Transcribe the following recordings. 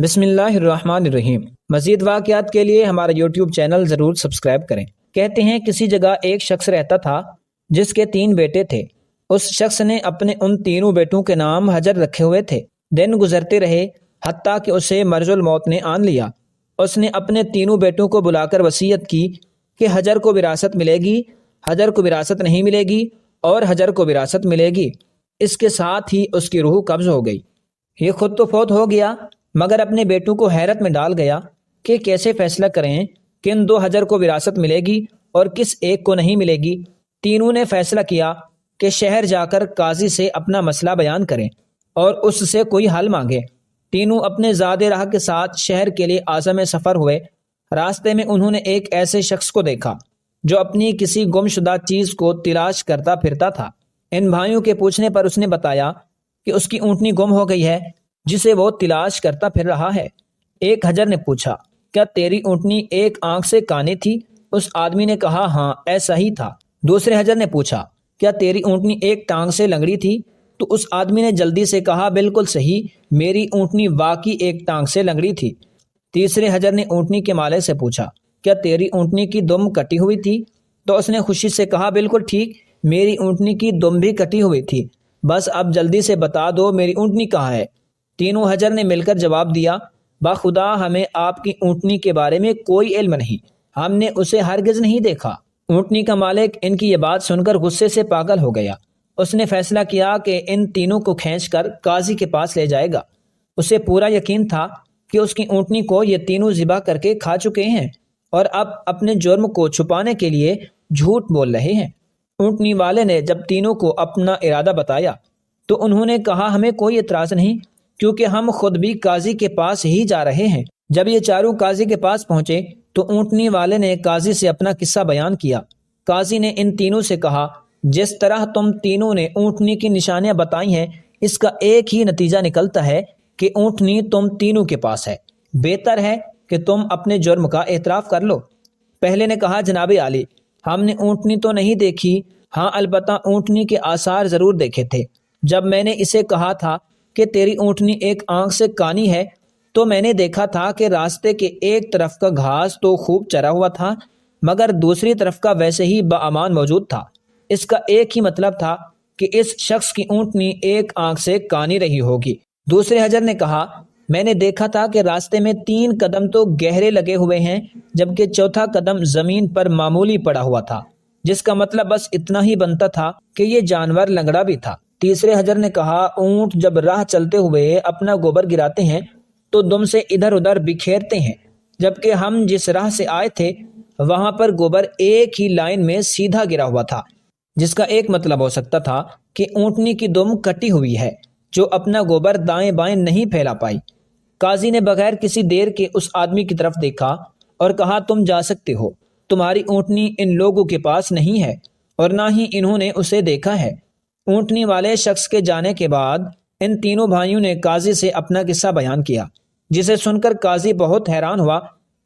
بسم اللہ الرحمن الرحیم۔ مزید واقعات کے لیے ہمارا یوٹیوب چینل ضرور سبسکرائب کریں۔ کہتے ہیں کسی جگہ ایک شخص رہتا تھا جس کے 3 بیٹے تھے۔ اس شخص نے اپنے ان تینوں بیٹوں کے نام حجر رکھے ہوئے تھے۔ دن گزرتے رہے حتیٰ کہ اسے مرض الموت نے آن لیا۔ اس نے اپنے تینوں بیٹوں کو بلا کر وصیت کی کہ حجر کو وراثت ملے گی، حجر کو وراثت نہیں ملے گی اور حجر کو وراثت ملے گی۔ اس کے ساتھ ہی اس کی روح قبض ہو گئی۔ یہ خود تو فوت ہو گیا مگر اپنے بیٹوں کو حیرت میں ڈال گیا کہ کیسے فیصلہ کریں کہ ان 2 حجر کو وراثت ملے گی اور کس ایک کو نہیں ملے گی۔ تینوں نے فیصلہ کیا کہ شہر جا کر قاضی سے اپنا مسئلہ بیان کریں اور اس سے کوئی حل مانگیں۔ تینوں اپنے زاد راہ کے ساتھ شہر کے لیے عازم سفر ہوئے۔ راستے میں انہوں نے ایک ایسے شخص کو دیکھا جو اپنی کسی گم شدہ چیز کو تلاش کرتا پھرتا تھا۔ ان بھائیوں کے پوچھنے پر اس نے بتایا کہ اس کی اونٹنی گم ہو گئی ہے جسے وہ تلاش کرتا پھر رہا ہے۔ ایک حجر نے پوچھا، کیا تیری اونٹنی ایک آنکھ سے کانی تھی؟ اس آدمی نے کہا، ہاں ایسا ہی تھا۔ دوسرے حجر نے پوچھا، کیا تیری اونٹنی ایک ٹانگ سے لنگڑی تھی؟ تو اس آدمی نے جلدی سے کہا، بالکل صحیح، میری اونٹنی واقعی ایک ٹانگ سے لنگڑی تھی۔ تیسرے حجر نے اونٹنی کے مالک سے پوچھا، کیا تیری اونٹنی کی دم کٹی ہوئی تھی؟ تو اس نے خوشی سے کہا، بالکل ٹھیک، میری اونٹنی کی دم بھی کٹی ہوئی تھی، بس اب جلدی سے بتا دو میری اونٹنی کہاں ہے۔ تینوں حجر نے مل کر جواب دیا، بخدا ہمیں آپ کی اونٹنی کے بارے میں کوئی علم نہیں، ہم نے اسے ہرگز نہیں دیکھا۔ اونٹنی کا مالک ان کی یہ بات سن کر غصے سے پاگل ہو گیا۔ اس نے فیصلہ کیا کہ ان تینوں کو کھینچ کر قاضی کے پاس لے جائے گا۔ اسے پورا یقین تھا کہ اس کی اونٹنی کو یہ تینوں ذبح کر کے کھا چکے ہیں اور اب اپنے جرم کو چھپانے کے لیے جھوٹ بول رہے ہیں۔ اونٹنی والے نے جب تینوں کو اپنا ارادہ بتایا تو انہوں نے کہا، ہمیں کوئی اعتراض نہیں، کیونکہ ہم خود بھی قاضی کے پاس ہی جا رہے ہیں۔ جب یہ چاروں قاضی کے پاس پہنچے تو اونٹنی والے نے قاضی سے اپنا قصہ بیان کیا۔ قاضی نے ان تینوں سے کہا، جس طرح تم تینوں نے اونٹنی کی نشانیاں بتائی ہیں اس کا ایک ہی نتیجہ نکلتا ہے کہ اونٹنی تم تینوں کے پاس ہے۔ بہتر ہے کہ تم اپنے جرم کا اعتراف کر لو۔ پہلے نے کہا، جناب عالی، ہم نے اونٹنی تو نہیں دیکھی، ہاں البتہ اونٹنی کے آثار ضرور دیکھے تھے۔ جب میں نے اسے کہا تھا کہ تیری اونٹنی ایک آنکھ سے کانی ہے تو میں نے دیکھا تھا کہ راستے کے ایک طرف کا گھاس تو خوب چرا ہوا تھا مگر دوسری طرف کا ویسے ہی باامان موجود تھا۔ اس کا ایک ہی مطلب تھا کہ اس شخص کی اونٹنی ایک آنکھ سے کانی رہی ہوگی۔ دوسرے حجر نے کہا، میں نے دیکھا تھا کہ راستے میں 3 قدم تو گہرے لگے ہوئے ہیں جبکہ چوتھا قدم زمین پر معمولی پڑا ہوا تھا، جس کا مطلب بس اتنا ہی بنتا تھا کہ یہ جانور لنگڑا بھی تھا۔ تیسرے حجر نے کہا، اونٹ جب راہ چلتے ہوئے اپنا گوبر گراتے ہیں تو دم سے ادھر ادھر بکھیرتے ہیں، جبکہ ہم جس راہ سے آئے تھے وہاں پر گوبر ایک ہی لائن میں سیدھا گرا ہوا تھا، جس کا ایک مطلب ہو سکتا تھا کہ اونٹنی کی دم کٹی ہوئی ہے جو اپنا گوبر دائیں بائیں نہیں پھیلا پائی۔ قاضی نے بغیر کسی دیر کے اس آدمی کی طرف دیکھا اور کہا، تم جا سکتے ہو، تمہاری اونٹنی ان لوگوں کے پاس نہیں ہے اور نہ ہی انہوں نے اسے دیکھا ہے۔ اونٹنی والے شخص کے جانے کے بعد ان تینوں بھائیوں نے قاضی سے اپنا قصہ بیان کیا، جسے سن کر قاضی بہت حیران ہوا۔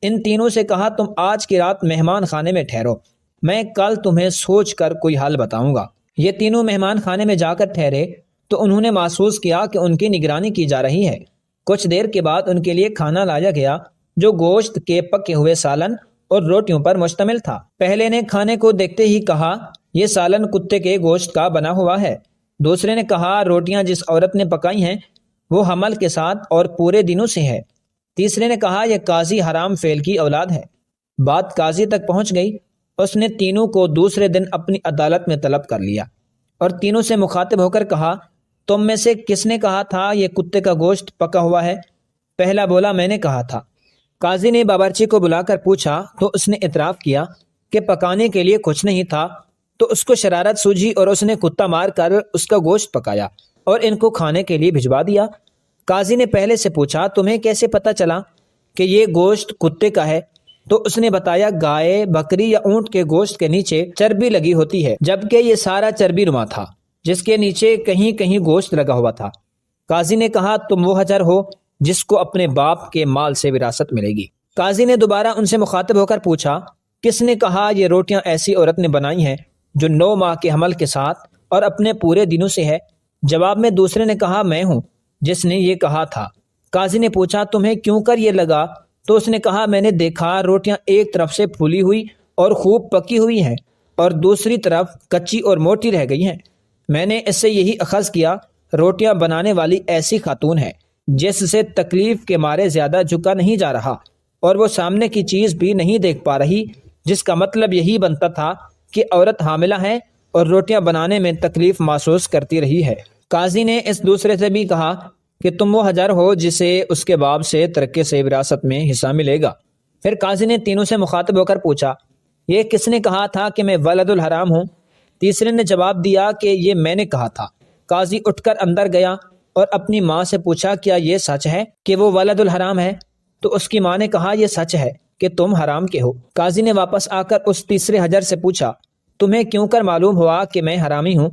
ان تینوں سے کہا، تم آج کی رات مہمان خانے میں ٹھہرو، میں کل تمہیں سوچ کر کوئی حل بتاؤں گا۔ یہ تینوں مہمان خانے میں جا کر ٹھہرے تو انہوں نے محسوس کیا کہ ان کی نگرانی کی جا رہی ہے۔ کچھ دیر کے بعد ان کے لیے کھانا لایا گیا جو گوشت کے پکے ہوئے سالن اور روٹیوں پر مشتمل تھا۔ پہلے نے کھانے کو دیکھتے ہی کہا، یہ سالن کتے کے گوشت کا بنا ہوا ہے۔ دوسرے نے کہا، روٹیاں جس عورت نے پکائی ہیں وہ حمل کے ساتھ اور پورے دنوں سے ہے۔ تیسرے نے کہا، یہ قاضی حرام فعل کی اولاد ہے۔ بات قاضی تک پہنچ گئی۔ اس نے تینوں کو دوسرے دن اپنی عدالت میں طلب کر لیا اور تینوں سے مخاطب ہو کر کہا، تم میں سے کس نے کہا تھا یہ کتے کا گوشت پکا ہوا ہے؟ پہلا بولا، میں نے کہا تھا۔ قاضی نے باورچی کو بلا کر پوچھا تو اس نے اعتراف کیا کہ پکانے کے لیے کچھ نہیں تھا، تو اس کو شرارت سوجھی اور اس نے کتا مار کر اس کا گوشت پکایا اور ان کو کھانے کے لیے بھجوا دیا۔ قاضی نے پہلے سے پوچھا، تمہیں کیسے پتہ چلا کہ یہ گوشت کتے کا ہے؟ تو اس نے بتایا، گائے، بکری یا اونٹ کے گوشت کے نیچے چربی لگی ہوتی ہے جبکہ یہ سارا چربی نما تھا جس کے نیچے کہیں کہیں گوشت لگا ہوا تھا۔ قاضی نے کہا، تم وہ حجر ہو جس کو اپنے باپ کے مال سے وراثت ملے گی۔ قاضی نے دوبارہ ان سے مخاطب ہو کر پوچھا، کس نے کہا یہ روٹیاں ایسی عورت نے بنائی ہیں جو 9 ماہ کے حمل کے ساتھ اور اپنے پورے دنوں سے ہے؟ جواب میں دوسرے نے کہا، میں ہوں جس نے یہ کہا تھا۔ قاضی نے پوچھا تمہیں کیوں کر یہ لگا؟ تو اس نے کہا میں نے دیکھا روٹیاں ایک طرف سے پھولی ہوئی اور خوب پکی ہوئی ہیں اور دوسری طرف کچی اور موٹی رہ گئی ہیں۔ میں نے اس سے یہی اخذ کیا روٹیاں بنانے والی ایسی خاتون ہے جس سے تکلیف کے مارے زیادہ جھکا نہیں جا رہا اور وہ سامنے کی چیز بھی نہیں دیکھ پا رہی، جس کا مطلب یہی بنتا تھا کہ عورت حاملہ ہے اور روٹیاں بنانے میں تکلیف محسوس کرتی رہی ہے۔ قاضی نے اس دوسرے سے بھی کہا کہ تم وہ حجر ہو جسے اس کے باپ سے ترکے سے وراثت میں حصہ ملے گا۔ پھر قاضی نے تینوں سے مخاطب ہو کر پوچھا یہ کس نے کہا تھا کہ میں ولد الحرام ہوں؟ تیسرے نے جواب دیا کہ یہ میں نے کہا تھا۔ قاضی اٹھ کر اندر گیا اور اپنی ماں سے پوچھا کیا یہ سچ ہے کہ وہ ولد الحرام ہے؟ تو اس کی ماں نے کہا یہ سچ ہے کہ تم حرام کے ہو۔ قاضی نے واپس آ کر اس تیسرے حجر سے پوچھا تمہیں کیوں کر معلوم ہوا کہ میں حرامی ہوں؟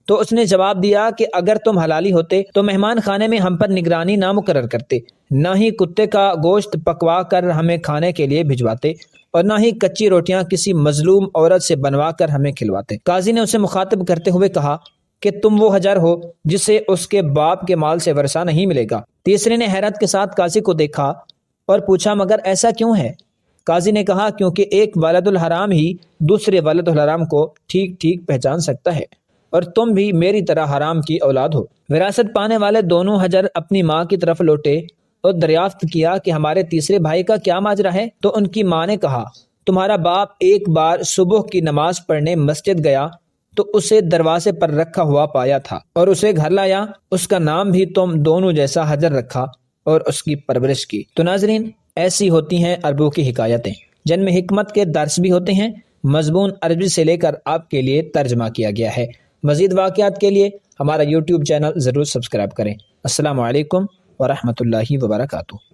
تو اس نے جواب دیا کہ اگر تم حلالی ہوتے تو مہمان خانے میں ہم پر نگرانی نہ مقرر کرتے، نہ ہی کتے کا گوشت پکوا کر ہمیں کھانے کے لیے بھجواتے اور نہ ہی کچی روٹیاں کسی مظلوم عورت سے بنوا کر ہمیں کھلواتے۔ قاضی نے اسے مخاطب کرتے ہوئے کہا کہ تم وہ حجر ہو جسے اس کے باپ کے مال سے ورثہ نہیں ملے گا۔ تیسرے نے حیرت کے ساتھ قاضی کو دیکھا اور پوچھا مگر ایسا کیوں ہے؟ قاضی نے کہا کیونکہ ایک ولد الحرام ہی دوسرے ولد الحرام کو ٹھیک ٹھیک پہچان سکتا ہے اور تم بھی میری طرح حرام کی اولاد ہو۔ وراثت پانے والے دونوں حجر اپنی ماں کی طرف لوٹے اور دریافت کیا کہ ہمارے تیسرے بھائی کا کیا ماجرا ہے؟ تو ان کی ماں نے کہا تمہارا باپ ایک بار صبح کی نماز پڑھنے مسجد گیا تو اسے دروازے پر رکھا ہوا پایا تھا اور اسے گھر لایا، اس کا نام بھی تم دونوں جیسا حجر رکھا اور اس کی پرورش کی۔ تو ناظرین ایسی ہوتی ہیں عربوں کی حکایتیں جن میں حکمت کے درس بھی ہوتے ہیں، مضمون عربی سے لے کر آپ کے لیے ترجمہ کیا گیا ہے۔ مزید واقعات کے لیے ہمارا یوٹیوب چینل ضرور سبسکرائب کریں۔ السلام علیکم ورحمۃ اللہ وبرکاتہ۔